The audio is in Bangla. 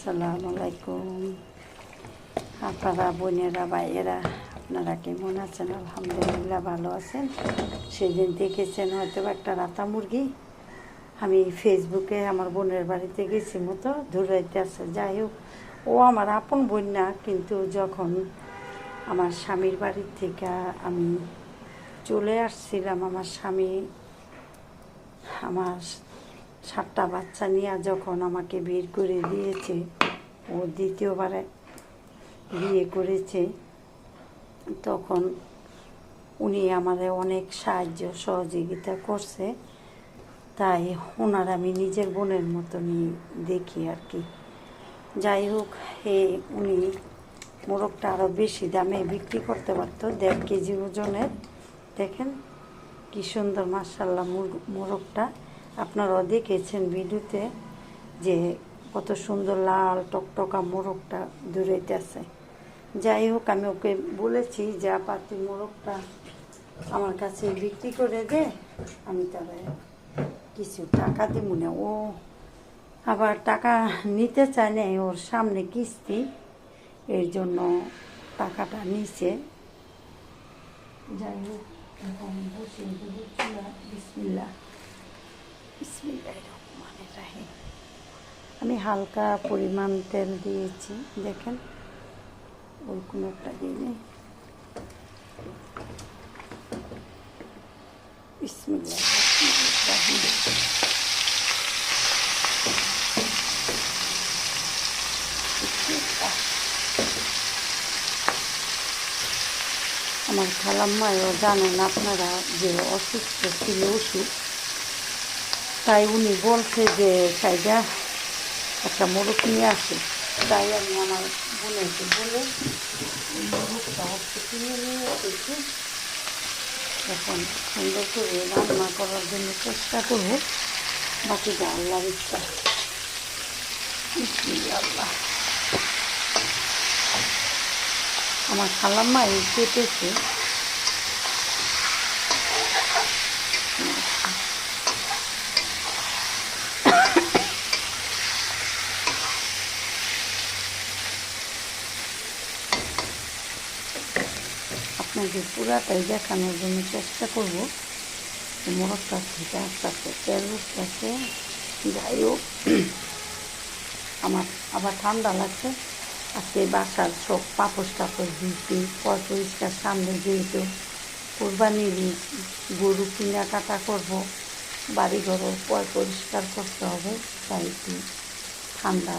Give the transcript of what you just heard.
আসসালামু আলাইকুম আপনারা বোনেরা ভাইয়েরা, আপনারা কেমন আছেন? আলহামদুলিল্লাহ ভালো আছেন। সেদিন দেখেছেন হয়তো একটা রাতা মুরগি আমি ফেসবুকে আমার বোনের বাড়িতে গেছি মতো ধরাইতে আছে। যাই হোক, ও আমার আপন বোন না, কিন্তু যখন আমার স্বামীর বাড়ির থেকে আমি চলে আসছিলাম, আমার স্বামী আমার 7টা বাচ্চা নিয়ে যখন আমাকে বের করে দিয়েছে, ও দ্বিতীয়বারে বিয়ে করেছে, তখন উনি আমাদের অনেক সাহায্য সহযোগিতা করছে। তাই ওনার আমি নিজের বোনের মতনই দেখি আর কি। যাই হোক, উনি মোরগটা আরও বেশি দামে বিক্রি করতে পারতো, 1.5 কেজি ওজনের। দেখেন কি সুন্দর মাশাআল্লাহ মোরগটা, আপনারাও দেখেছেন ভিডিওতে যে কত সুন্দর লাল টকটকা মোরগটা দৌড়াইতেছে। যাই হোক, আমি ওকে বলেছি যে আপা তুই মোরগটা আমার কাছে বিক্রি করে দে, আমি তাহলে কিছু টাকা দিব না। ও আবার টাকা নিতে চায় না, ওর সামনে কিস্তি, এর জন্য টাকাটা নিছে। যাই হোক, এখন বসে বিসমিল্লাহ বিসমিল্লাহির রহমানির রহিম। আমি হালকা পরিমাণ তেল দিয়েছি, দেখেন ওই কোনো একটা দিনে বিসমিল্লাহ। আমার খালাম্মাও জানেন আপনারা যে অসুস্থ ছিল, ওষুধ, তাই উনি বলছে যে সাইডা একটা মোরগ নিয়ে আসে। তাই আমি আমার বোনকে বলে মোরগটা হচ্ছে কিনে নিয়ে এসেছি। এখন সুন্দর করে রান্না করার জন্য চেষ্টা করব, বাকিটা আল্লাহর ইচ্ছা। আল্লাহ, আমার খালাম্মা এই কেটেছে। আপনাকে পুরাটাই দেখানোর জন্য চেষ্টা করব। মোরগটার থেকে আস্তে আস্তে তেল উঠতেছে। যাই হোক, আমার আবার ঠান্ডা লাগছে। আজকে বাসার সব পাপড় টাপড় ধুইতে পরিষ্কার, সামনে যেহেতু কোরবানির গরু কিনা কাটা করব, বাড়িঘরও পরিষ্কার করতে হবে, তাই একটু ঠান্ডা